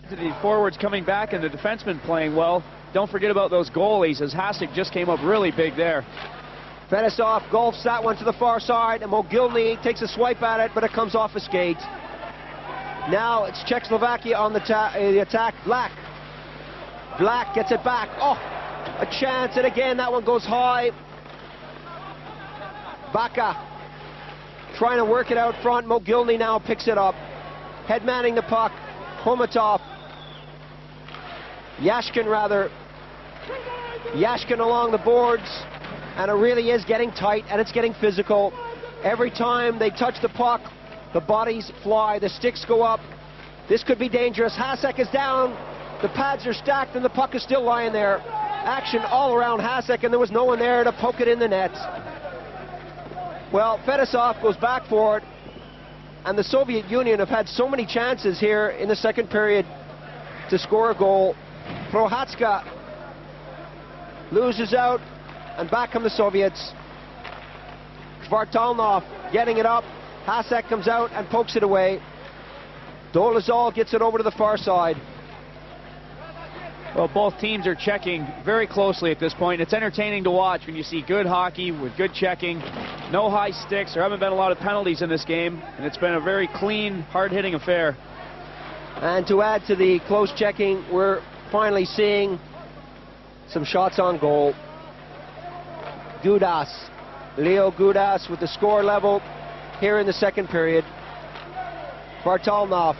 The forwards coming back and the defensemen playing well. Don't forget about those goalies, as Hasek just came up really big there. Fetisov golfs that one to the far side, and Mogilny takes a swipe at it, but it comes off a skate. Now it's Czechoslovakia on the attack. Black gets it back. Oh, a chance, and again that one goes high. Baka trying to work it out front. Mogilny now picks it up. Head manning the puck. Khomatov. Yashkin rather. Yashkin along the boards. And it really is getting tight, and it's getting physical. Every time they touch the puck, the bodies fly, the sticks go up. This could be dangerous. Hasek is down. The pads are stacked, and the puck is still lying there. Action all around Hasek, and there was no one there to poke it in the net. Well, Fetisov goes back for it, and the Soviet Union have had so many chances here in the second period to score a goal. Prohatska loses out, and back come the Soviets. Kvartalnov getting it up. Hasek comes out and pokes it away. Dolezal gets it over to the far side. Well, both teams are checking very closely at this point. It's entertaining to watch when you see good hockey with good checking. No high sticks. There haven't been a lot of penalties in this game, and it's been a very clean, hard-hitting affair. And to add to the close checking, we're finally seeing some shots on goal. Gudas, Leo Gudas with the score level here in the second period. Kvartalnov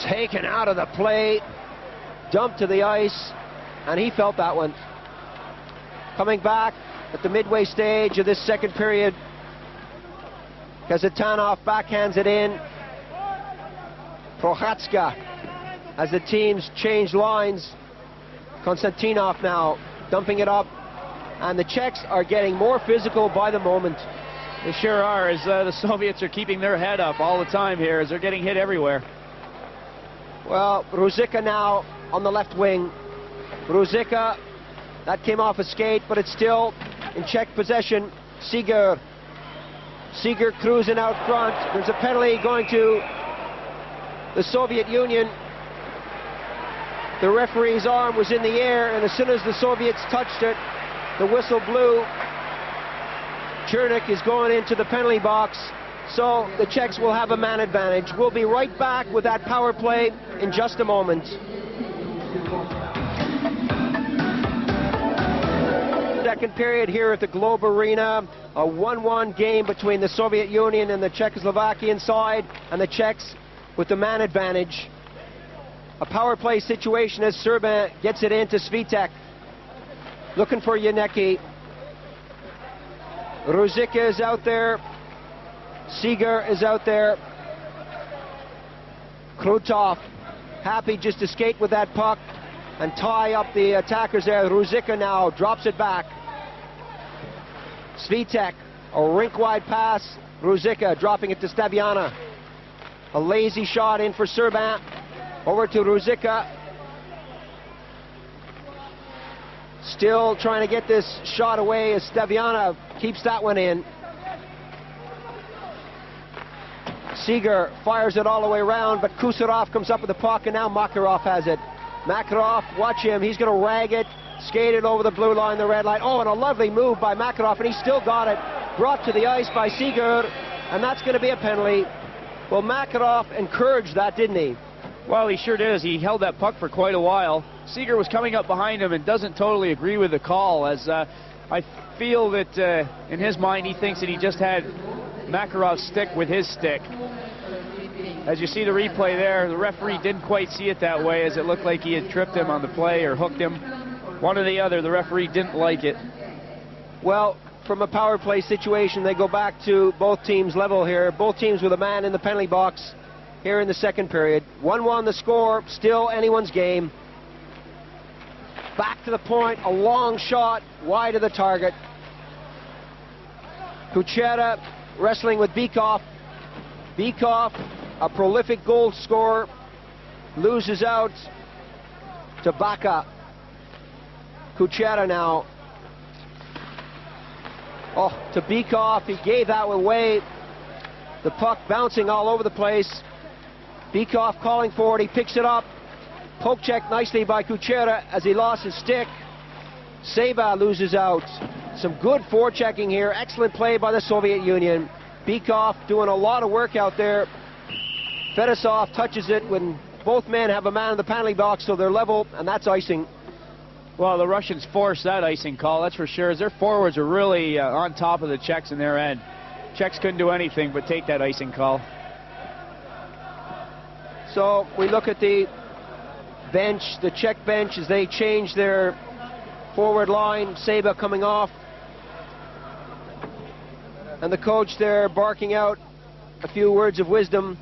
taken out of the play, dumped to the ice, and he felt that one. Coming back at the midway stage of this second period, Kazatanov backhands it in. Prohatska, as the teams change lines. Konstantinov now dumping it up, and the Czechs are getting more physical by the moment. They sure are, as the Soviets are keeping their head up all the time here, as they're getting hit everywhere. Well, Ruzicka now on the left wing. Ruzicka, that came off a skate, but it's still in Czech possession. Seeger cruising out front. There's a penalty going to the Soviet Union. The referee's arm was in the air, and as soon as the Soviets touched it, the whistle blew. Chernik is going into the penalty box, so the Czechs will have a man advantage. We'll be right back with that power play in just a moment. Second period here at the Globe Arena, a 1-1 game between the Soviet Union and the Czechoslovakian side, and the Czechs with the man advantage. A power play situation as Serban gets it into Svitek. Looking for Yanecki. Ruzicka is out there. Seeger is out there. Krutov happy just to skate with that puck and tie up the attackers there. Ruzicka now drops it back. Svitek, a rink-wide pass. Ruzicka dropping it to Staviana. A lazy shot in for Serban. Over to Ruzicka. Still trying to get this shot away as Staviana keeps that one in. Seeger fires it all the way around, but Kusarov comes up with the puck, and now Makarov has it. Makarov, watch him, he's going to rag it, skate it over the blue line, the red line. Oh, and a lovely move by Makarov, and he still got it. Brought to the ice by Seeger, and that's going to be a penalty. Well, Makarov encouraged that, didn't he? Well, he sure did. He held that puck for quite a while. Seeger was coming up behind him and doesn't totally agree with the call, as I feel that in his mind he thinks that he just had Makarov's stick with his stick. As you see the replay there, the referee didn't quite see it that way, as it looked like he had tripped him on the play or hooked him. One or the other, the referee didn't like it. Well, from a power play situation, they go back to both teams level here. Both teams with a man in the penalty box here in the second period. 1-1 the score, still anyone's game. Back to the point, a long shot wide of the target. Kuchera wrestling with Bykov. Bykov, a prolific goal scorer, loses out to Baka. Kuchera now. Oh, to Bykov, he gave that away. The puck bouncing all over the place. Bykov calling for it, he picks it up. Poke check nicely by Kuchera as he lost his stick. Seba loses out. Some good forechecking here. Excellent play by the Soviet Union. Bykov doing a lot of work out there. Fedosov touches it when both men have a man in the penalty box, so they're level, and that's icing. Well, the Russians forced that icing call, that's for sure, as their forwards are really on top of the Czechs in their end. Czechs couldn't do anything but take that icing call. So we look at the bench, the Czech bench, as they change their forward line. Seba coming off. And the coach there barking out a few words of wisdom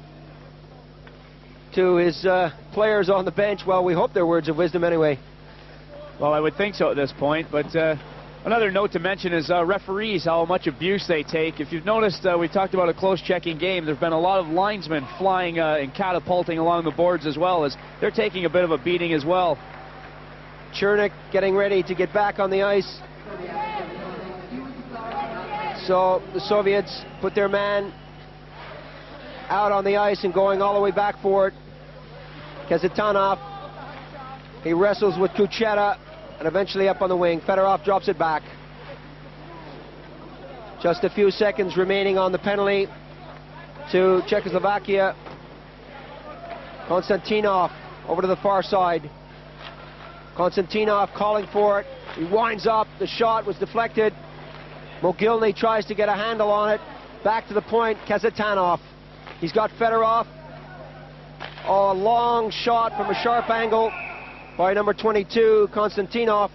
to his players on the bench. Well, we hope they're words of wisdom anyway. Well, I would think so at this point, but another note to mention is referees, how much abuse they take. If you've noticed, we talked about a close checking game. There's been a lot of linesmen flying and catapulting along the boards as well, as they're taking a bit of a beating as well. Chernik getting ready to get back on the ice. So the Soviets put their man out on the ice and going all the way back for it. Kazetanov, he wrestles with Kuchera and eventually up on the wing. Fedorov drops it back. Just a few seconds remaining on the penalty to Czechoslovakia. Konstantinov over to the far side. Konstantinov calling for it. He winds up. The shot was deflected. Mogilny tries to get a handle on it. Back to the point, Kazetanov. He's got Fedorov. Oh, a long shot from a sharp angle by number 22, Konstantinov.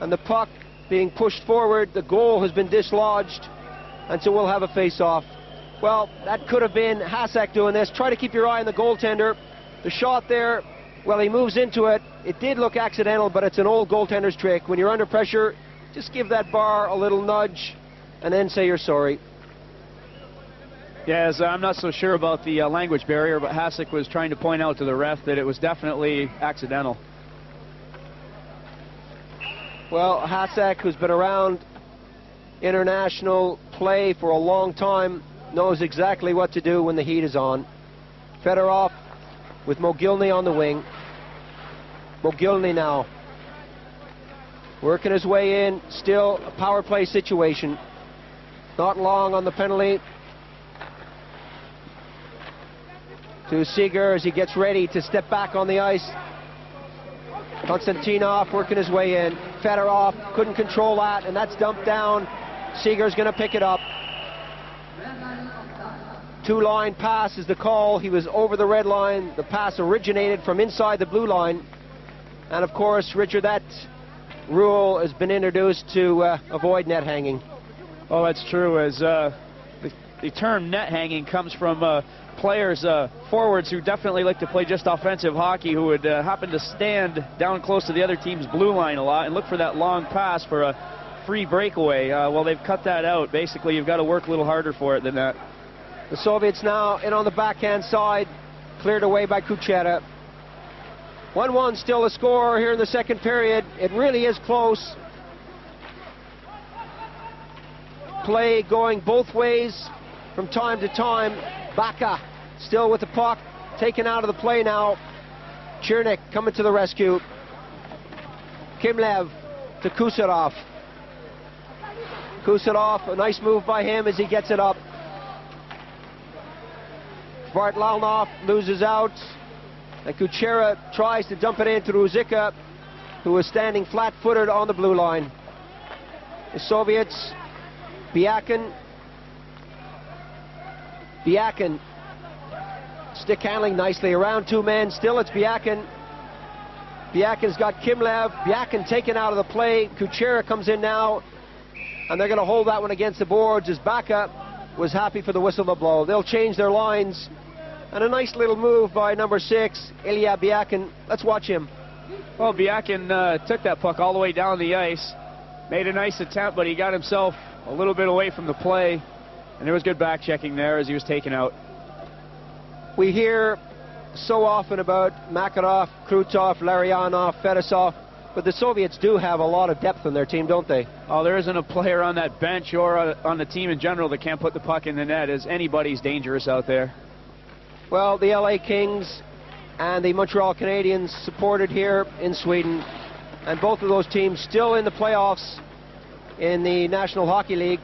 And the puck being pushed forward. The goal has been dislodged, and so we'll have a face-off. Well, that could have been Hasek doing this. Try to keep your eye on the goaltender. The shot there, well, he moves into it. It did look accidental, but it's an old goaltender's trick. When you're under pressure, just give that bar a little nudge and then say you're sorry. Yes, I'm not so sure about the language barrier, but Hasek was trying to point out to the ref that it was definitely accidental. Well, Hasek, who's been around international play for a long time, knows exactly what to do when the heat is on. Fedorov with Mogilny on the wing. Mogilny now working his way in. Still a power play situation. Not long on the penalty to Seeger as he gets ready to step back on the ice. Konstantinov working his way in. Fedorov couldn't control that, and that's dumped down. Seeger's going to pick it up. Two-line pass is the call. He was over the red line. The pass originated from inside the blue line. And of course, Richard, that rule has been introduced to avoid net hanging. Oh, that's true, as the term net hanging comes from players, forwards who definitely like to play just offensive hockey, who would happen to stand down close to the other team's blue line a lot and look for that long pass for a free breakaway. Well, they've cut that out. Basically, you've got to work a little harder for it than that. The Soviets now in on the backhand side, cleared away by Kuchera. 1-1 still the score here in the second period. It really is close. Play going both ways from time to time. Baka still with the puck, taken out of the play now. Chernik coming to the rescue. Kimlev to Kuserov. Kuserov, a nice move by him as he gets it up. Vartlalnov loses out, and Kuchera tries to dump it into Ruzicka, who is standing flat-footed on the blue line. The Soviets, Biakin, stick handling nicely around two men. Still it's Biakin. Biakin's got Kimlev. Biakin taken out of the play. Kuchera comes in now, and they're going to hold that one against the boards as Baka was happy for the whistle to blow. They'll change their lines. And a nice little move by number 6, Ilya Biakin. Let's watch him. Well, Biakin took that puck all the way down the ice. Made a nice attempt, but he got himself a little bit away from the play. And there was good back checking there as he was taken out. We hear so often about Makarov, Krutov, Larionov, Fedosov, but the Soviets do have a lot of depth in their team, don't they? Oh, there isn't a player on that bench or on the team in general that can't put the puck in the net, as anybody's dangerous out there. Well, the LA Kings and the Montreal Canadiens supported here in Sweden. And both of those teams still in the playoffs in the National Hockey League.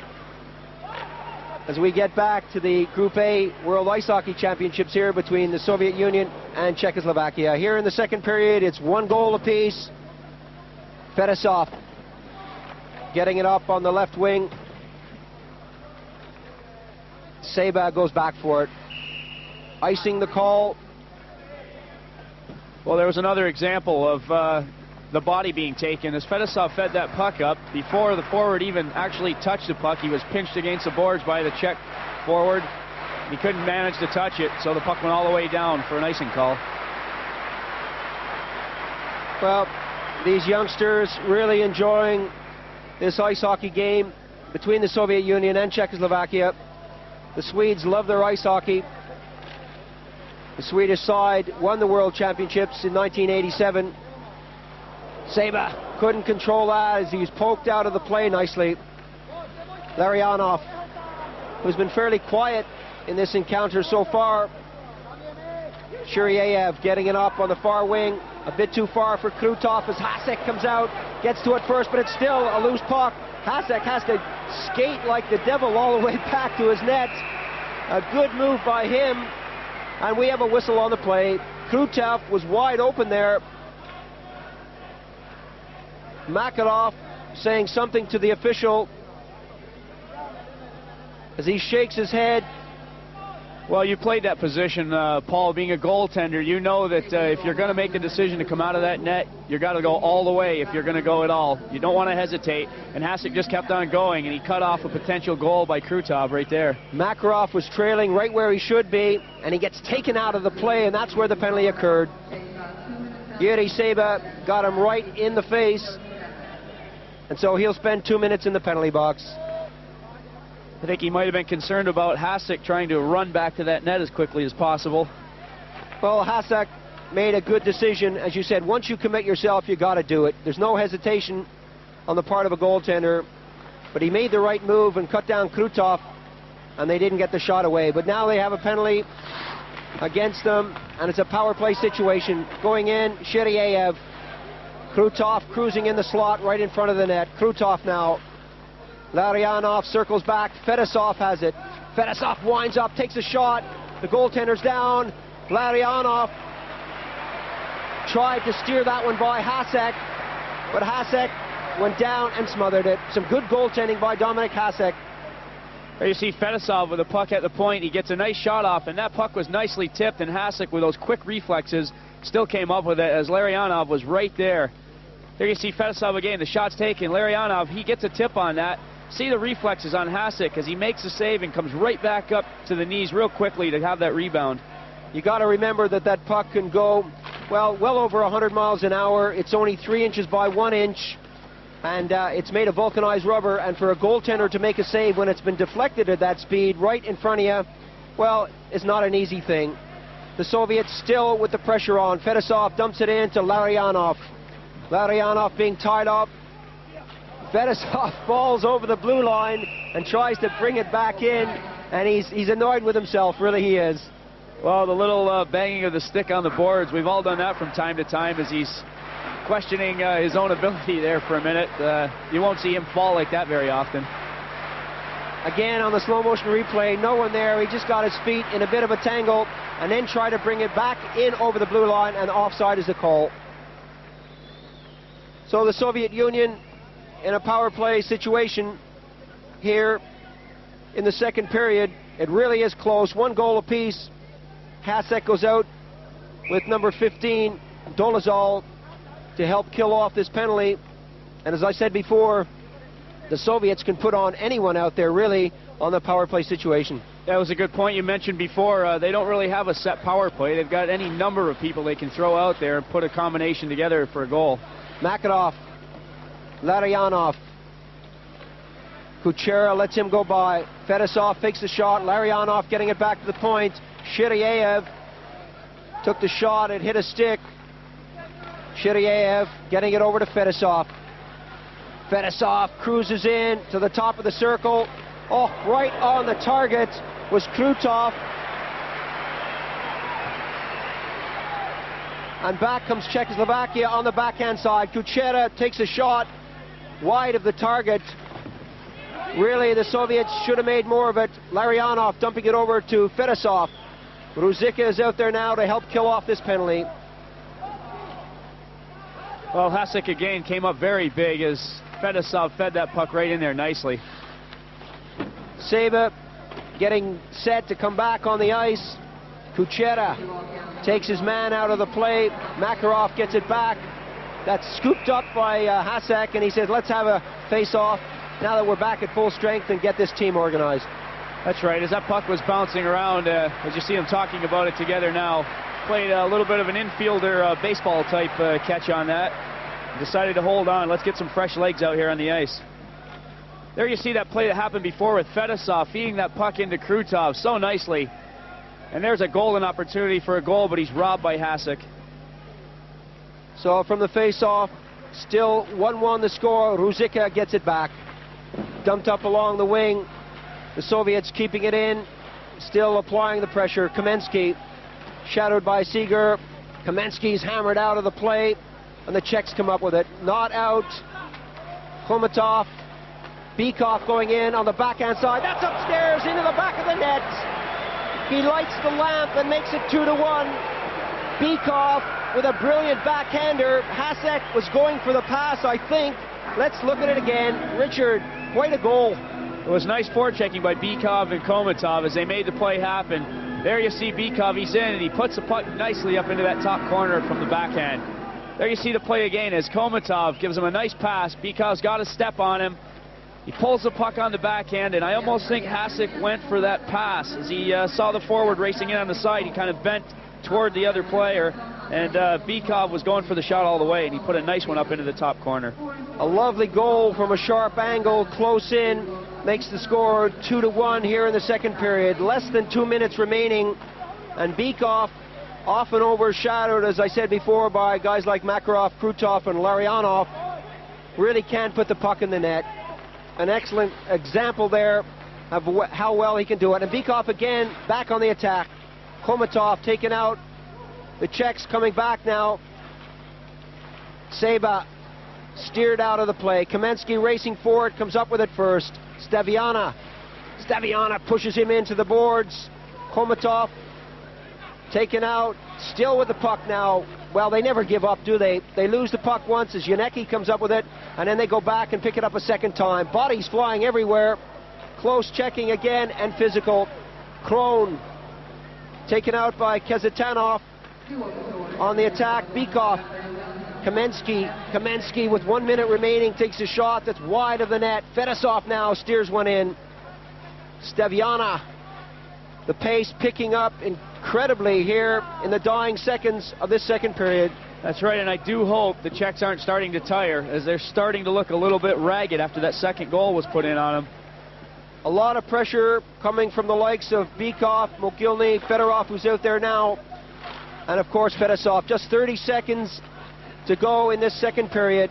As we get back to the Group A World Ice Hockey Championships here between the Soviet Union and Czechoslovakia. Here in the second period, it's 1 goal apiece. Fedosov getting it up on the left wing. Seba goes back for it. Icing the call. Well, there was another example of the body being taken. As Fedosov fed that puck up, before the forward even actually touched the puck, he was pinched against the boards by the Czech forward. He couldn't manage to touch it, so the puck went all the way down for an icing call. Well, these youngsters really enjoying this ice hockey game between the Soviet Union and Czechoslovakia. The Swedes love their ice hockey. The Swedish side won the World Championships in 1987. Seba couldn't control that as he's poked out of the play nicely. Larionov, who's been fairly quiet in this encounter so far. Shuryayev getting it up on the far wing. A bit too far for Krutov as Hasek comes out. Gets to it first, but it's still a loose puck. Hasek has to skate like the devil all the way back to his net. A good move by him. And we have a whistle on the play. Krutov was wide open there. Makarov saying something to the official as he shakes his head. Well, you played that position, Paul. Being a goaltender, you know that if you're going to make the decision to come out of that net, you've got to go all the way if you're going to go at all. You don't want to hesitate. And Hasek just kept on going, and he cut off a potential goal by Krutov right there. Makarov was trailing right where he should be, and he gets taken out of the play, and that's where the penalty occurred. Yuri Seba got him right in the face, and so he'll spend 2 minutes in the penalty box. I think he might have been concerned about Hasek trying to run back to that net as quickly as possible. Well, Hasek made a good decision. As you said, once you commit yourself, you got to do it. There's no hesitation on the part of a goaltender. But he made the right move and cut down Krutov, and they didn't get the shot away. But now they have a penalty against them, and it's a power play situation. Going in, Shiryayev. Krutov cruising in the slot right in front of the net. Krutov now. Larionov circles back. Fedosov has it. Fedosov winds up, takes a shot. The goaltender's down. Larionov tried to steer that one by Hasek, but Hasek went down and smothered it. Some good goaltending by Dominik Hasek. There you see Fedosov with the puck at the point. He gets a nice shot off, and that puck was nicely tipped, and Hasek with those quick reflexes still came up with it as Larionov was right there. There you see Fedosov again. The shot's taken. Larionov, he gets a tip on that. See the reflexes on Hasek as he makes a save and comes right back up to the knees real quickly to have that rebound. You got to remember that that puck can go, well over 100 miles an hour. It's only 3 inches by 1 inch, and it's made of vulcanized rubber. And for a goaltender to make a save when it's been deflected at that speed right in front of you, well, it's not an easy thing. The Soviets still with the pressure on. Fedosov dumps it in to Larionov. Larionov being tied up. Fedosov falls over the blue line and tries to bring it back in, and he's annoyed with himself, really he is. Well, the little banging of the stick on the boards, we've all done that from time to time as he's questioning his own ability there for a minute. You won't see him fall like that very often. Again, on the slow motion replay, no one there. He just got his feet in a bit of a tangle and then tried to bring it back in over the blue line, and offside is the call. So the Soviet Union in a power play situation here in the second period. It really is close. 1 goal apiece. Hasek goes out with number 15, Dolezal, to help kill off this penalty. And as I said before, the Soviets can put on anyone out there, really, on the power play situation. That was a good point you mentioned before. They don't really have a set power play. They've got any number of people they can throw out there and put a combination together for a goal. Makarov, Larionov, Kuchera lets him go by. Fedosov fakes the shot. Larionov getting it back to the point. Shiryayev took the shot. It hit a stick. Shiryayev getting it over to Fedosov. Fedosov cruises in to the top of the circle. Oh, right on the target was Krutov. And back comes Czechoslovakia on the backhand side. Kuchera takes a shot wide of the target. Really, the Soviets should have made more of it. Larionov dumping it over to Fedosov. Ruzicka is out there now to help kill off this penalty. Well, Hasek again came up very big as Fedosov fed that puck right in there nicely. Seba getting set to come back on the ice. Kuchera takes his man out of the play. Makarov gets it back. That's scooped up by Hasek, and he says, let's have a face-off now that we're back at full strength and get this team organized. That's right. As that puck was bouncing around, as you see them talking about it together now, played a little bit of an infielder baseball-type catch on that. Decided to hold on. Let's get some fresh legs out here on the ice. There you see that play that happened before with Fedosov feeding that puck into Krutov so nicely. And there's a golden opportunity for a goal, but he's robbed by Hasek. So from the face-off, still 1-1 the score. Ruzicka gets it back. Dumped up along the wing. The Soviets keeping it in, still applying the pressure. Kamensky, shadowed by Seeger. Kamensky's hammered out of the play, and the Czechs come up with it. Not out. Khomatov. Bykov going in on the backhand side. That's upstairs into the back of the net. He lights the lamp and makes it 2-1. Bykov with a brilliant backhander. Hasek was going for the pass, I think. Let's look at it again. Richard, quite a goal. It was nice forechecking by Bykov and Khomatov as they made the play happen. There you see Bykov, he's in, and he puts the puck nicely up into that top corner from the backhand. There you see the play again as Khomatov gives him a nice pass. Bykov's got a step on him. He pulls the puck on the backhand, and I almost think Hasek went for that pass. As he saw the forward racing in on the side, he kind of bent toward the other player, and Bykov was going for the shot all the way, and he put a nice one up into the top corner. A lovely goal from a sharp angle, close in, makes the score 2-1 here in the second period. Less than 2 minutes remaining, and Bykov, often overshadowed, as I said before, by guys like Makarov, Krutov, and Larionov, really can't put the puck in the net. An excellent example there of how well he can do it. And Bykov again back on the attack. Khomatov taken out. The Czechs coming back now. Seba steered out of the play. Kamensky racing forward, comes up with it first. Staviana pushes him into the boards. Khomatov taken out, still with the puck now. Well, they never give up, do they? They lose the puck once as Yanecki comes up with it, and then they go back and pick it up a second time. Bodies flying everywhere. Close checking again, and physical. Kron taken out by Kazatanov. On the attack, Bykov. Kamensky with 1 minute remaining takes a shot that's wide of the net. Fedosov now steers one in. Staviana, the pace picking up incredibly here in the dying seconds of this second period. That's right, and I do hope the Czechs aren't starting to tire, as they're starting to look a little bit ragged after that second goal was put in on them. A lot of pressure coming from the likes of Bykov, Mogilny, Fedorov, who's out there now, and of course Fedosov. Just 30 seconds to go in this second period.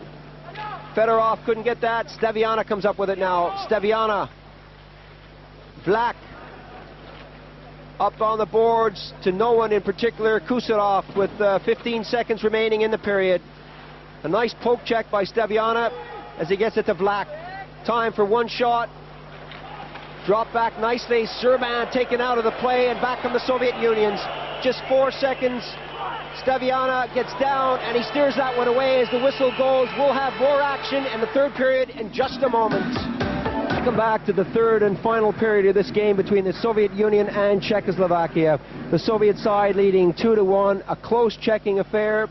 Fedorov couldn't get that. Staviana comes up with it now. Staviana. Vlak. Up on the boards to no one in particular. Kusarov with 15 seconds remaining in the period. A nice poke check by Staviana as he gets it to Vlak. Time for one shot. Drop back nicely. Serban taken out of the play, and back come the Soviet Unions. Just 4 seconds. Staviana gets down, and he steers that one away as the whistle goes. We'll have more action in the third period in just a moment. Welcome back to the third and final period of this game between the Soviet Union and Czechoslovakia. The Soviet side leading 2-1, a close checking affair,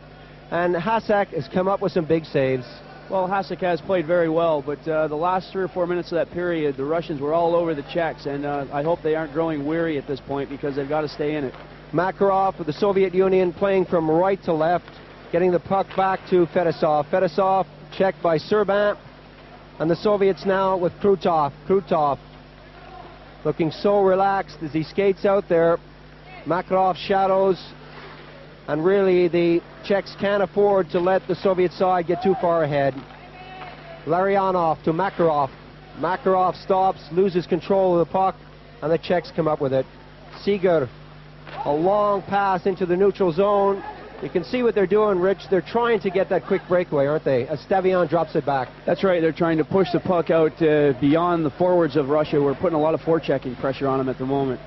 and Hasek has come up with some big saves. Well, Hasek has played very well, but the last 3 or 4 minutes of that period, the Russians were all over the Czechs, and I hope they aren't growing weary at this point, because they've got to stay in it. Makarov with the Soviet Union playing from right to left, getting the puck back to Fedosov. Fedosov checked by Serban, and the Soviets now with Krutov. Krutov looking so relaxed as he skates out there. Makarov shadows, and really the Czechs can't afford to let the Soviet side get too far ahead. Larionov to Makarov. Makarov stops, loses control of the puck, and the Czechs come up with it. Seeger, a long pass into the neutral zone. You can see what they're doing, Rich. They're trying to get that quick breakaway, aren't they? As Stavian drops it back. That's right. They're trying to push the puck out beyond the forwards of Russia. We're putting a lot of forechecking pressure on them at the moment.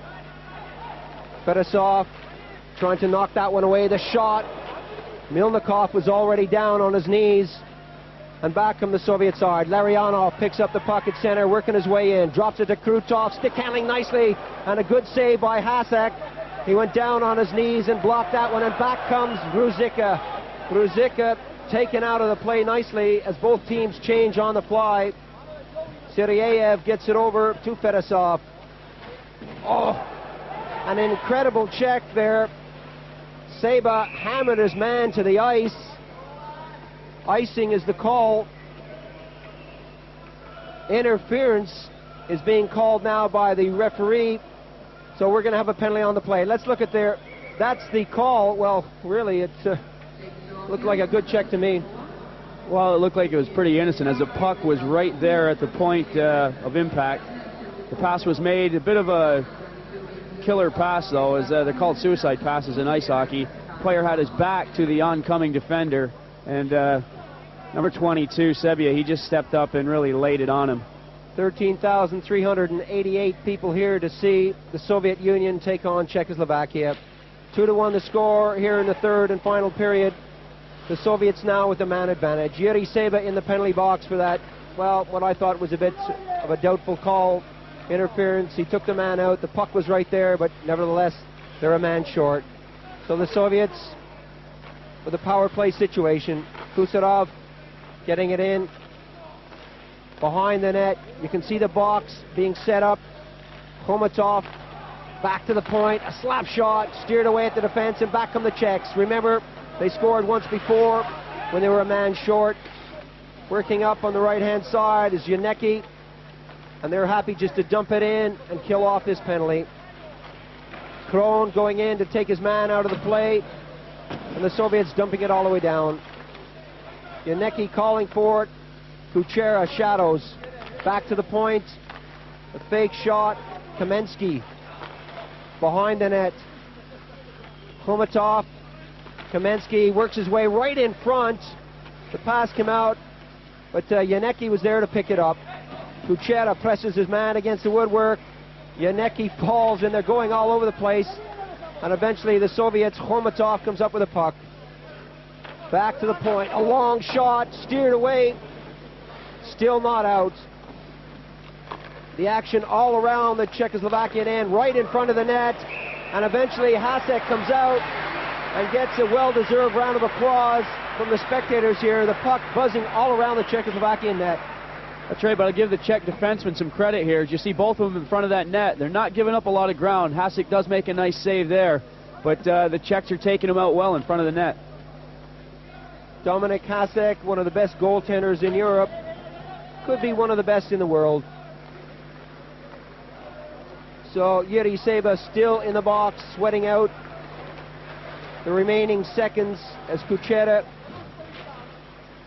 Fetisov trying to knock that one away. The shot. Milnikov was already down on his knees. And back from the Soviet side. Larionov picks up the puck at center, working his way in. Drops it to Krutov, stick handling nicely. And a good save by Hasek. He went down on his knees and blocked that one, and back comes Ruzicka. Ruzicka taken out of the play nicely as both teams change on the fly. Sirieyev gets it over to Fetisov. Oh, an incredible check there. Seba hammered his man to the ice. Icing is the call. Interference is being called now by the referee. So we're going to have a penalty on the play. Let's look at there. That's the call. Well, really, it looked like a good check to me. Well, it looked like it was pretty innocent as the puck was right there at the point of impact. The pass was made. A bit of a killer pass, though, as they're called suicide passes in ice hockey. The player had his back to the oncoming defender, and number 22, Sebia, he just stepped up and really laid it on him. 13,388 people here to see the Soviet Union take on Czechoslovakia. 2-1 the score here in the third and final period. The Soviets now with the man advantage. Yuri Seba in the penalty box for that, well, what I thought was a bit of a doubtful call. Interference. He took the man out. The puck was right there, but nevertheless, they're a man short. So the Soviets with a power play situation. Kusarov getting it in. Behind the net, you can see the box being set up. Khomatov back to the point, a slap shot, steered away at the defense, and back come the Czechs. Remember, they scored once before when they were a man short. Working up on the right-hand side is Yanecki, and they're happy just to dump it in and kill off this penalty. Kron going in to take his man out of the play, and the Soviets dumping it all the way down. Yanecki calling for it. Kuchera shadows, back to the point, a fake shot, Kamensky behind the net. Khomatov, Kamensky works his way right in front. The pass came out, but Yanecki was there to pick it up. Kuchera presses his man against the woodwork. Yanecki falls, and they're going all over the place. And eventually the Soviets, Khomatov comes up with a puck. Back to the point, a long shot, steered away. Still not out. The action all around the Czechoslovakian end, right in front of the net. And eventually Hasek comes out and gets a well-deserved round of applause from the spectators here. The puck buzzing all around the Czechoslovakian net. That's right, but I'll give the Czech defenseman some credit here. As you see both of them in front of that net, they're not giving up a lot of ground. Hasek does make a nice save there, but the Czechs are taking him out well in front of the net. Dominik Hasek, one of the best goaltenders in Europe. Could be one of the best in the world. So Yuri Seba still in the box, sweating out the remaining seconds as Kuchera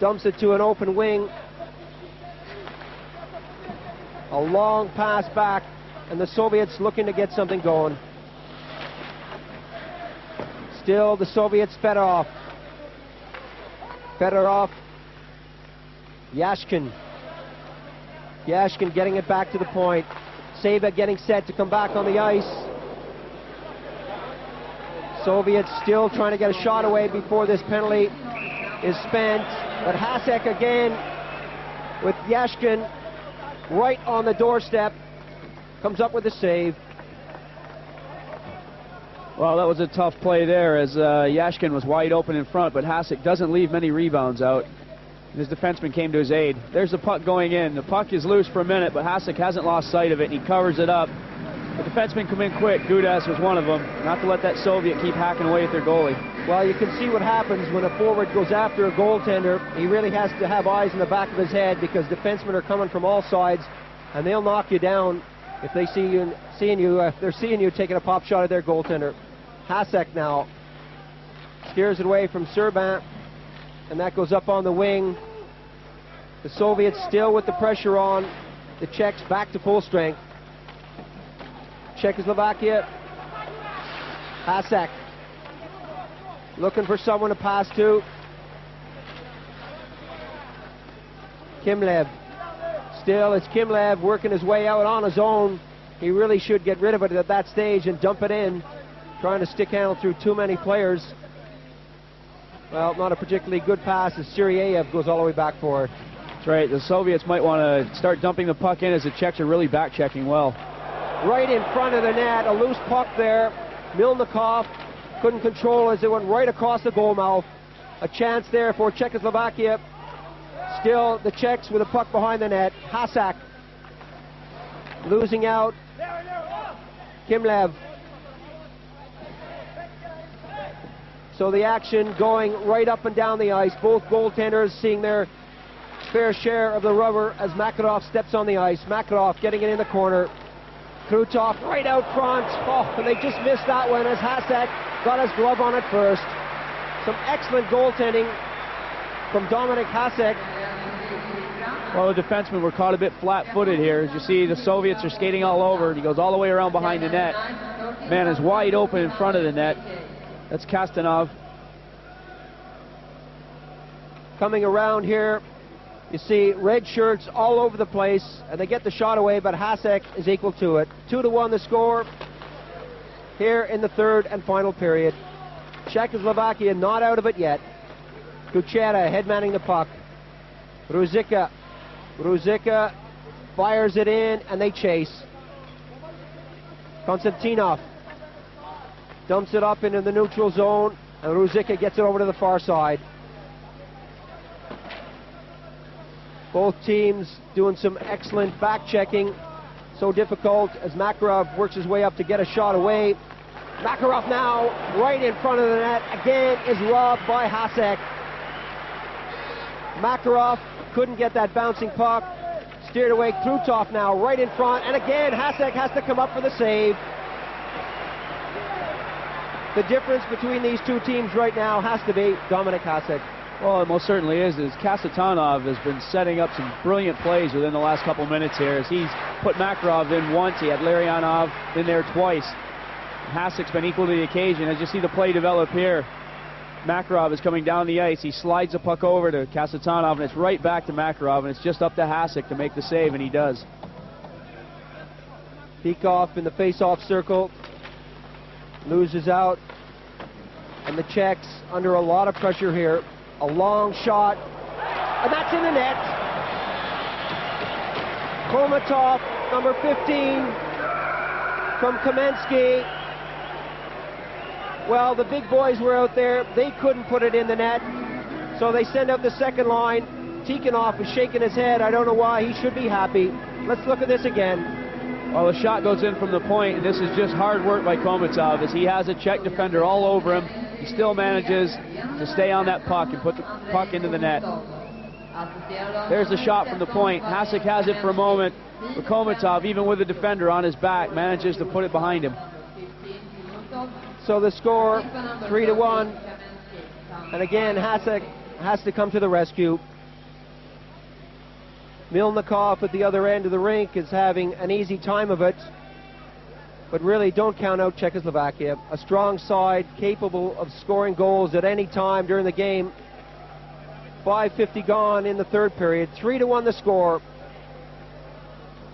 dumps it to an open wing. A long pass back, and the Soviets looking to get something going. Still the Soviets. Fedorov. Fedorov. Yashkin. Yashkin getting it back to the point. Seba getting set to come back on the ice. Soviets still trying to get a shot away before this penalty is spent. But Hasek again with Yashkin right on the doorstep. Comes up with a save. Well, that was a tough play there as Yashkin was wide open in front, but Hasek doesn't leave many rebounds out. His defenseman came to his aid. There's the puck going in. The puck is loose for a minute, but Hasek hasn't lost sight of it, and he covers it up. The defensemen come in quick. Gudas was one of them. Not to let that Soviet keep hacking away at their goalie. Well, you can see what happens when a forward goes after a goaltender. He really has to have eyes in the back of his head because defensemen are coming from all sides, and they'll knock you down if they see you, if they're seeing you taking a pop shot at their goaltender. Hasek now steers it away from Serban, and that goes up on the wing. The Soviets still with the pressure on. The Czechs back to full strength. Czechoslovakia. Hasek. Looking for someone to pass to. Kimlev. Still, it's Kimlev working his way out on his own. He really should get rid of it at that stage and dump it in. Trying to stick handle through too many players. Well, not a particularly good pass as Siriev goes all the way back for it. That's right. The Soviets might want to start dumping the puck in as the Czechs are really back-checking well. Right in front of the net, a loose puck there. Milnikov couldn't control as it went right across the goal mouth. A chance there for Czechoslovakia. Still the Czechs with a puck behind the net. Hasak losing out. Kimlev. So the action going right up and down the ice. Both goaltenders seeing their fair share of the rubber as Makarov steps on the ice. Makarov getting it in the corner. Krutov right out front. Oh, and they just missed that one as Hasak got his glove on it first. Some excellent goaltending from Dominik Hasek. Well, the defensemen were caught a bit flat-footed here. As you see, the Soviets are skating all over, and he goes all the way around behind the net. Man is wide open in front of the net. That's Kastanov. Coming around here, you see red shirts all over the place, and they get the shot away, but Hasek is equal to it. 2-1 the score here in the third and final period. Czechoslovakia not out of it yet. Kuchera headmanning the puck. Ruzicka fires it in, and they chase. Konstantinov dumps it up into the neutral zone, and Ruzicka gets it over to the far side. Both teams doing some excellent back-checking. So difficult as Makarov works his way up to get a shot away. Makarov now right in front of the net. Again is robbed by Hasek. Makarov couldn't get that bouncing puck. Steered away. Krutov now right in front. And again, Hasek has to come up for the save. The difference between these two teams right now has to be Dominik Hasek. Well, it most certainly is. Kasatonov has been setting up some brilliant plays within the last couple minutes here. As he's put Makarov in once, he had Larionov in there twice. Hasek's been equal to the occasion. As you see the play develop here, Makarov is coming down the ice. He slides the puck over to Kasatonov, and it's right back to Makarov, and it's just up to Hasek to make the save, and he does. Peikoff in the face-off circle. Loses out. And the Czechs under a lot of pressure here. A long shot, and that's in the net. Komatov, number 15, from Kamensky. Well, the big boys were out there. They couldn't put it in the net, so they send out the second line. Tikhonov is shaking his head. I don't know why. He should be happy. Let's look at this again. Well, the shot goes in from the point, and this is just hard work by Komatov, as he has a Czech defender all over him. He still manages to stay on that puck and put the puck into the net. There's the shot from the point. Hasek has it for a moment, but Komatov, even with the defender on his back, manages to put it behind him. So the score, 3-1. And again, Hasek has to come to the rescue. Milnikov at the other end of the rink is having an easy time of it. But really, don't count out Czechoslovakia. A strong side, capable of scoring goals at any time during the game. 5:50 gone in the third period. 3-1 the score.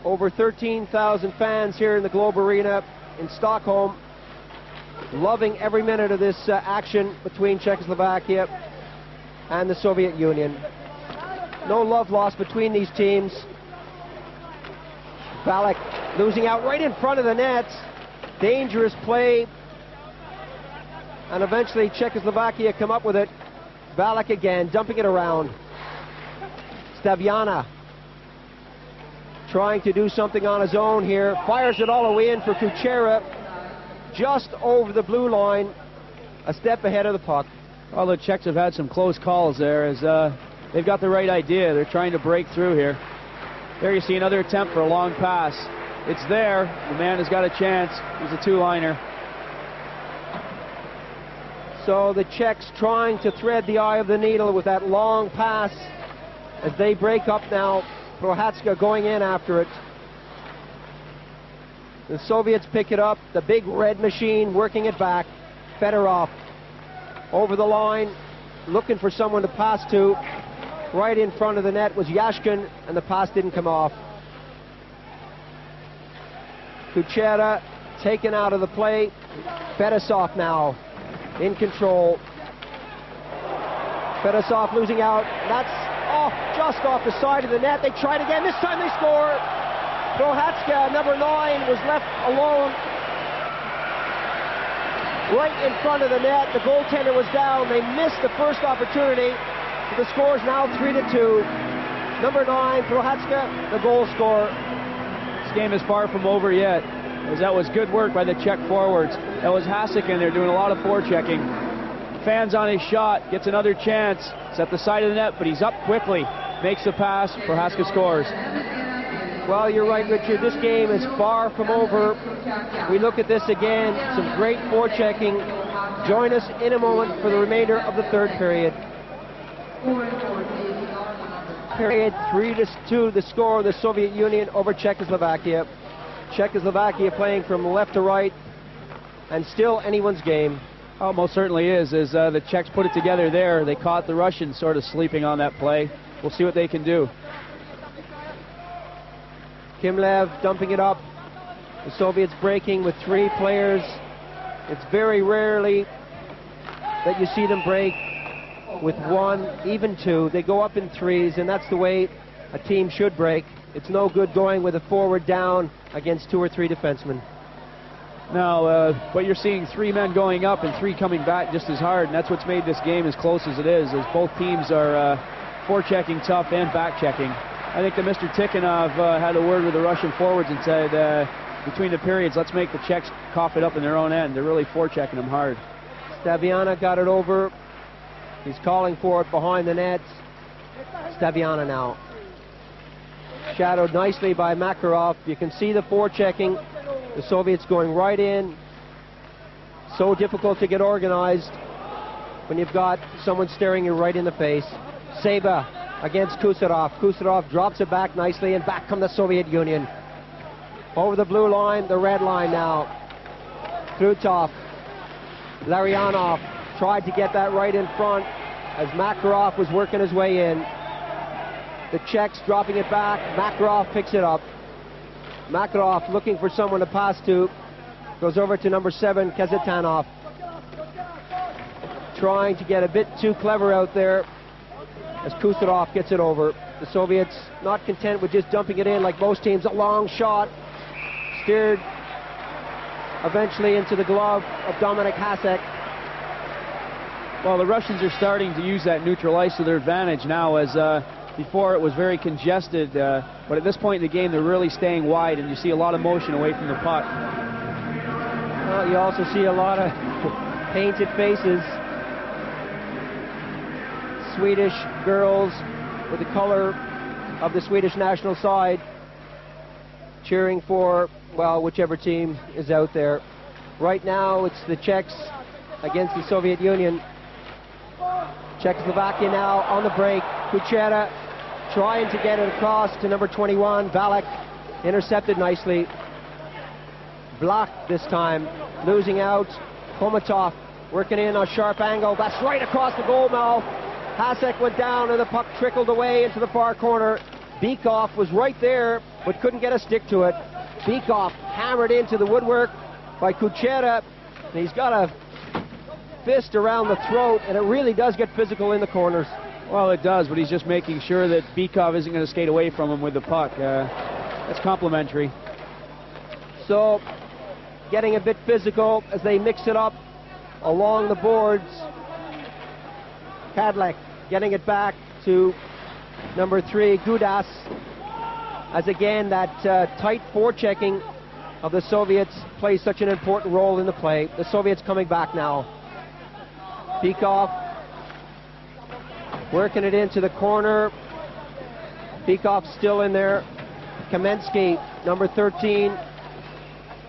Over 13,000 fans here in the Globe Arena in Stockholm. Loving every minute of this action between Czechoslovakia and the Soviet Union. No love lost between these teams. Valak losing out right in front of the nets. Dangerous play. And eventually Czechoslovakia come up with it. Valak again, dumping it around. Staviana trying to do something on his own here. Fires it all the way in for Kuchera. Just over the blue line. A step ahead of the puck. Well, the Czechs have had some close calls there as they've got the right idea. They're trying to break through here. There you see another attempt for a long pass. It's there. The man has got a chance. He's a two-liner. So the Czechs trying to thread the eye of the needle with that long pass as they break up now. Prohatska going in after it. The Soviets pick it up. The big red machine working it back. Fedorov over the line, looking for someone to pass to. Right in front of the net was Yashkin, and the pass didn't come off. Kuchera taken out of the play. Fedosov now in control. Fedosov losing out. That's off, just off the side of the net. They tried again. This time they score. Prohatska, number 9, was left alone right in front of the net. The goaltender was down. They missed the first opportunity. The score is now 3-2. Number 9, Prohatska, the goal scorer. This game is far from over yet, as that was good work by the Czech forwards. That was Hasek in there doing a lot of forechecking. Fans on his shot, gets another chance. It's at the side of the net, but he's up quickly. Makes the pass, Prohaska scores. Well, you're right, Richard. This game is far from over. We look at this again. Some great forechecking. Join us in a moment for the remainder of the third period. Period 3-2, the score of the Soviet Union over Czechoslovakia. Czechoslovakia playing from left to right, and still anyone's game. Oh, most certainly is. As the Czechs put it together there, they caught the Russians sort of sleeping on that play. We'll see what they can do. Kimlev dumping it up. The Soviets breaking with 3 players. It's very rarely that you see them break with 1, even 2. They go up in 3s, and that's the way a team should break. It's no good going with a forward down against 2 or 3 defensemen. No, but you're seeing 3 men going up and 3 coming back just as hard, and that's what's made this game as close as it is, as both teams are forechecking tough and back-checking. I think that Mr. Tikhonov had a word with the Russian forwards and said, between the periods, let's make the Czechs cough it up in their own end. They're really forechecking them hard. Staviana got it over. He's calling for it behind the net. Staviana now. Shadowed nicely by Makarov. You can see the forechecking. The Soviets going right in. So difficult to get organized when you've got someone staring you right in the face. Seba against Kusarov. Kusarov drops it back nicely, and back come the Soviet Union. Over the blue line, the red line now. Krutov. Larionov tried to get that right in front as Makarov was working his way in. The Czechs dropping it back. Makarov picks it up. Makarov looking for someone to pass to. Goes over to number 7, Kazetanov. Trying to get a bit too clever out there as Kusarov gets it over. The Soviets not content with just dumping it in like most teams. A long shot. Steered eventually into the glove of Dominik Hasek. Well, the Russians are starting to use that neutral ice to their advantage now, as before it was very congested, but at this point in the game they're really staying wide, and you see a lot of motion away from the puck. Well, you also see a lot of painted faces. Swedish girls with the color of the Swedish national side cheering for, well, whichever team is out there. Right now it's the Czechs against the Soviet Union. Czechoslovakia now on the break. Kuchera trying to get it across to number 21, Valek. Intercepted nicely. Blocked this time. Losing out. Komatov working in a sharp angle. That's right across the goal mouth. Hasek went down and the puck trickled away into the far corner. Bykov was right there but couldn't get a stick to it. Bykov hammered into the woodwork by Kuchera. He's got a fist around the throat, and it really does get physical in the corners. Well, it does, but he's just making sure that Bykov isn't going to skate away from him with the puck. That's complimentary. So, getting a bit physical as they mix it up along the boards. Kadlec getting it back to number 3, Gudas. As again, that tight forechecking of the Soviets plays such an important role in the play. The Soviets coming back now. Bykov working it into the corner. Bykov still in there. Kamensky, number 13.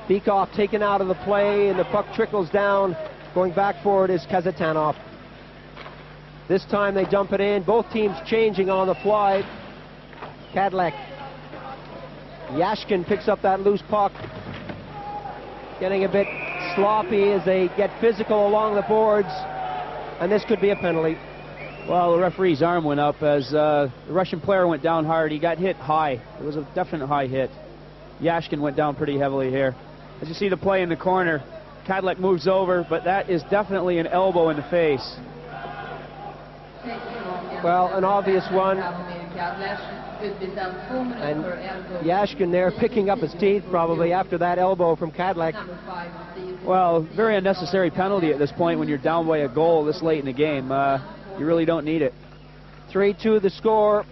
Bykov taken out of the play, and the puck trickles down. Going back for it is Kazetanov. This time they dump it in. Both teams changing on the fly. Kadlec. Yashkin picks up that loose puck. Getting a bit sloppy as they get physical along the boards. and this could be a penalty. Well, the referee's arm went up as the Russian player went down hard. He got hit high. It was a definite high hit. Yashkin went down pretty heavily here. As you see the play in the corner, Kadlec moves over, but that is definitely an elbow in the face. Well, an obvious one. And Yashkin there picking up his teeth probably after that elbow from Kadlec. Well, very unnecessary penalty at this point when you're down by a goal this late in the game. You really don't need it. 3-2 the score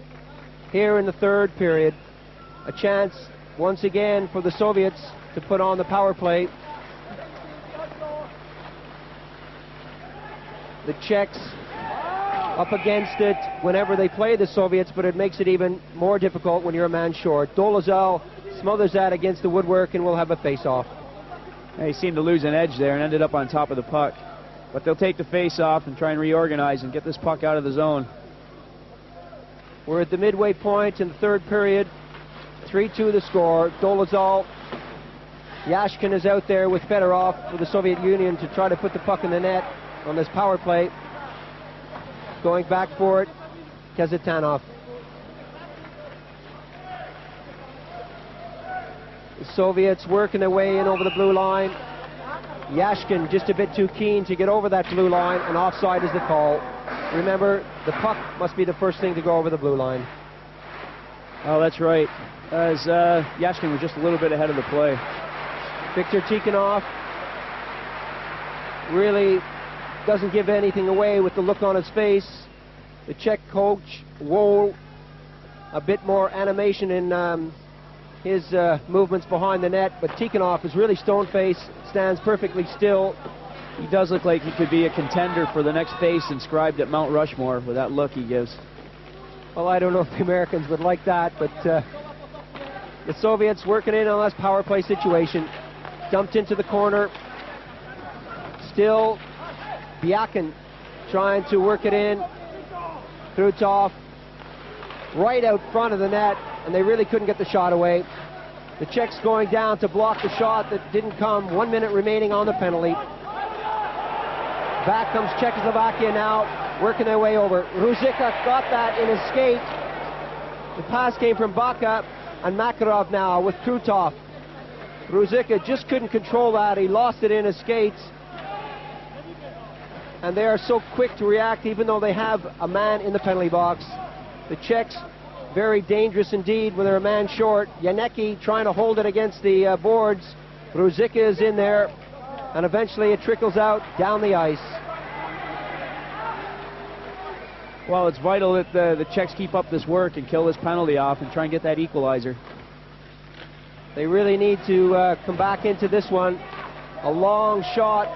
here in the third period. A chance once again for the Soviets to put on the power play. The Czechs up against it whenever they play the Soviets, but it makes it even more difficult when you're a man short. Dolezal smothers that against the woodwork and will have a face-off. He seemed to lose an edge there and ended up on top of the puck. But they'll take the face-off and try and reorganize and get this puck out of the zone. We're at the midway point in the third period. 3-2 the score. Dolezal. Yashkin is out there with Fedorov for the Soviet Union to try to put the puck in the net on this power play. Going back for it, Kazetanov. The Soviets working their way in over the blue line. Yashkin just a bit too keen to get over that blue line, and offside is the call. Remember, the puck must be the first thing to go over the blue line. Oh, that's right. As Yashkin was just a little bit ahead of the play. Viktor Tikhonov really doesn't give anything away with the look on his face. The Czech coach, Wohl, a bit more animation in his movements behind the net, but Tikhonov is really stone-faced, stands perfectly still. He does look like he could be a contender for the next face inscribed at Mount Rushmore with that look he gives. Well, I don't know if the Americans would like that, but the Soviets working in on this power play situation. Dumped into the corner. Still Byakin trying to work it in. Krutov right out front of the net, and they really couldn't get the shot away. The Czechs going down to block the shot that didn't come. 1 minute remaining on the penalty. Back comes Czechoslovakia now, working their way over. Ruzicka got that in his skate. The pass came from Baka, and Makarov now with Krutov. Ruzicka just couldn't control that. He lost it in his skates. And they are so quick to react, even though they have a man in the penalty box. The Czechs, very dangerous indeed when they're a man short. Janecki trying to hold it against the boards. Ruzicka is in there, and eventually it trickles out down the ice. Well, it's vital that the Czechs keep up this work and kill this penalty off and try and get that equalizer. They really need to come back into this one. A long shot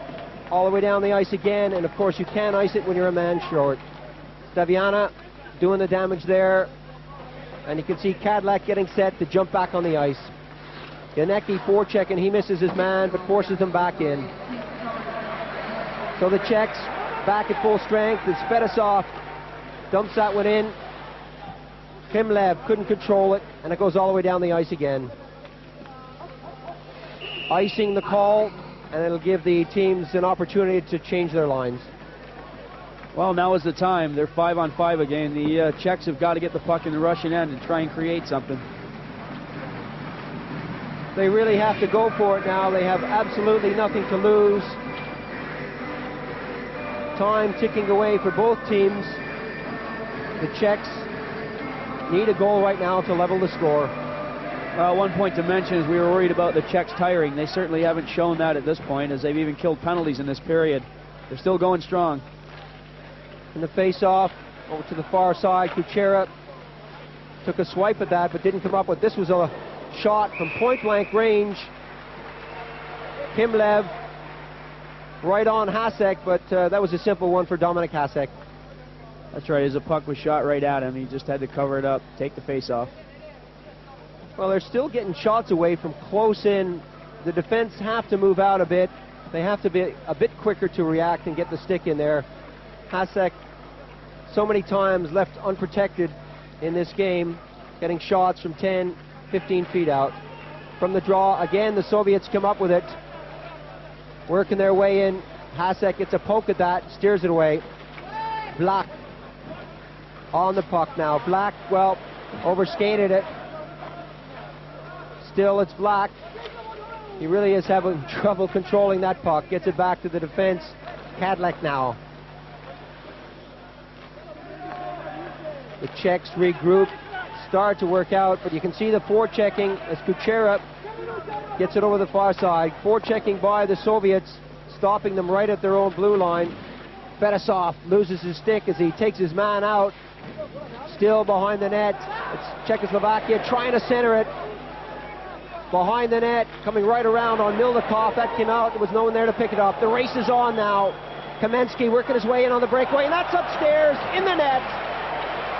all the way down the ice again, and of course you can't ice it when you're a man short. Staviana doing the damage there, and you can see Kadlec getting set to jump back on the ice. Janecki forechecking, he misses his man but forces them back in. So the Czechs back at full strength as Fedosov dumps that one in. Kimlev couldn't control it, and it goes all the way down the ice again. Icing the call, and it'll give the teams an opportunity to change their lines. Well, now is the time. They're 5-on-5 again. The Czechs have got to get the puck in the Russian end and try and create something. They really have to go for it now. They have absolutely nothing to lose. Time ticking away for both teams. The Czechs need a goal right now to level the score. One point to mention is we were worried about the Czechs tiring. They certainly haven't shown that at this point, as they've even killed penalties in this period. They're still going strong. And the face-off over to the far side. Kuchera took a swipe at that, but didn't come up with. This was a shot from point-blank range. Kimlev right on Hasek, but that was a simple one for Dominik Hasek. That's right. As the puck was shot right at him, he just had to cover it up, take the face-off. Well, they're still getting shots away from close in. The defense have to move out a bit. They have to be a bit quicker to react and get the stick in there. Hasek, so many times left unprotected in this game, getting shots from 10, 15 feet out. From the draw, again, the Soviets come up with it. Working their way in. Hasek gets a poke at that, steers it away. Black on the puck now. Black, well, overskated it. Still, it's Black. He really is having trouble controlling that puck. Gets it back to the defense. Kadlec now. The Czechs regroup, start to work out, but you can see the forechecking as Kuchera gets it over the far side. Forechecking by the Soviets, stopping them right at their own blue line. Fedosov loses his stick as he takes his man out. Still behind the net. It's Czechoslovakia trying to center it. Behind the net, coming right around on Milnikov. That came out. There was no one there to pick it up. The race is on now. Kamensky working his way in on the breakaway, and that's upstairs in the net.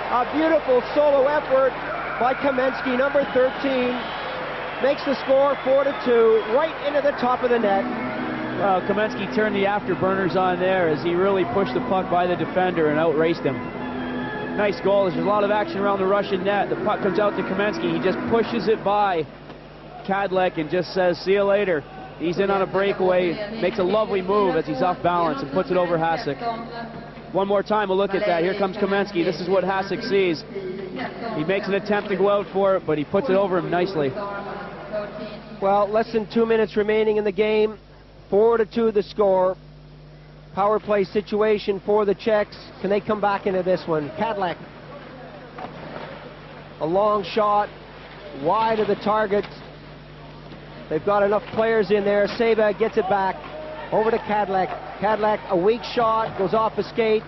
A beautiful solo effort by Kamensky, number 13. Makes the score 4-2, right into the top of the net. Well, Kamensky turned the afterburners on there as he really pushed the puck by the defender and outraced him. Nice goal. There's a lot of action around the Russian net. The puck comes out to Kamensky. He just pushes it by Kadlec and just says, see you later. He's in on a breakaway, makes a lovely move as he's off balance and puts it over Hasek. One more time, we'll look at that. Here comes Kamensky. This is what Hasek sees. He makes an attempt to go out for it, but he puts it over him nicely. Well, less than 2 minutes remaining in the game. 4-2 the score. Power play situation for the Czechs. Can they come back into this one? Kadlec. A long shot, wide of the target. They've got enough players in there. Seba gets it back over to Kadlec. Kadlec, a weak shot, goes off a skate.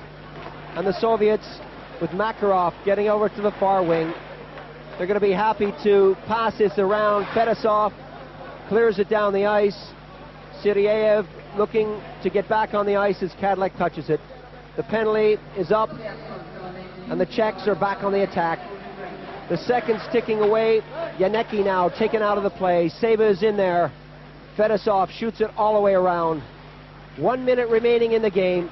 And the Soviets with Makarov getting over to the far wing. They're going to be happy to pass this around. Fedosov clears it down the ice. Siriev looking to get back on the ice as Kadlec touches it. The penalty is up, and the Czechs are back on the attack. The seconds ticking away. Yanecki now taken out of the play. Seba is in there. Fedosov shoots it all the way around. 1 minute remaining in the game.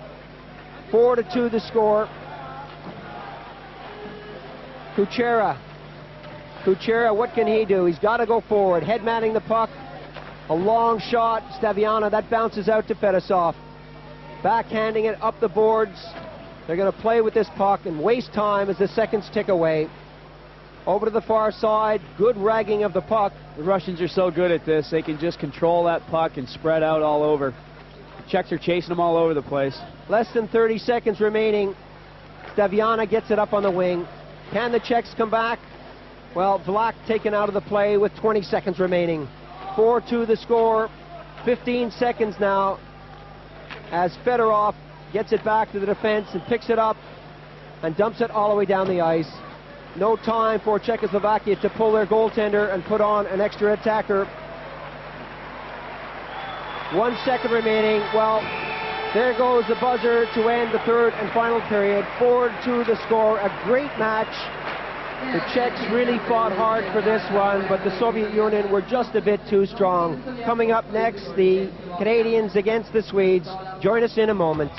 4-2 the score. Kuchera. Kuchera, what can he do? He's got to go forward. Head manning the puck. A long shot. Staviana, that bounces out to Fedosov. Backhanding it up the boards. They're going to play with this puck and waste time as the seconds tick away. Over to the far side, good ragging of the puck. The Russians are so good at this. They can just control that puck and spread out all over. The Czechs are chasing them all over the place. Less than 30 seconds remaining. Staviana gets it up on the wing. Can the Czechs come back? Well, Vlach taken out of the play with 20 seconds remaining. 4-2 the score. 15 seconds now as Fedorov gets it back to the defense and picks it up and dumps it all the way down the ice. No time for Czechoslovakia to pull their goaltender and put on an extra attacker. 1 second remaining. Well, there goes the buzzer to end the third and final period. 4-2 the score. A great match. The Czechs really fought hard for this one, but the Soviet Union were just a bit too strong. Coming up next, the Canadians against the Swedes. Join us in a moment.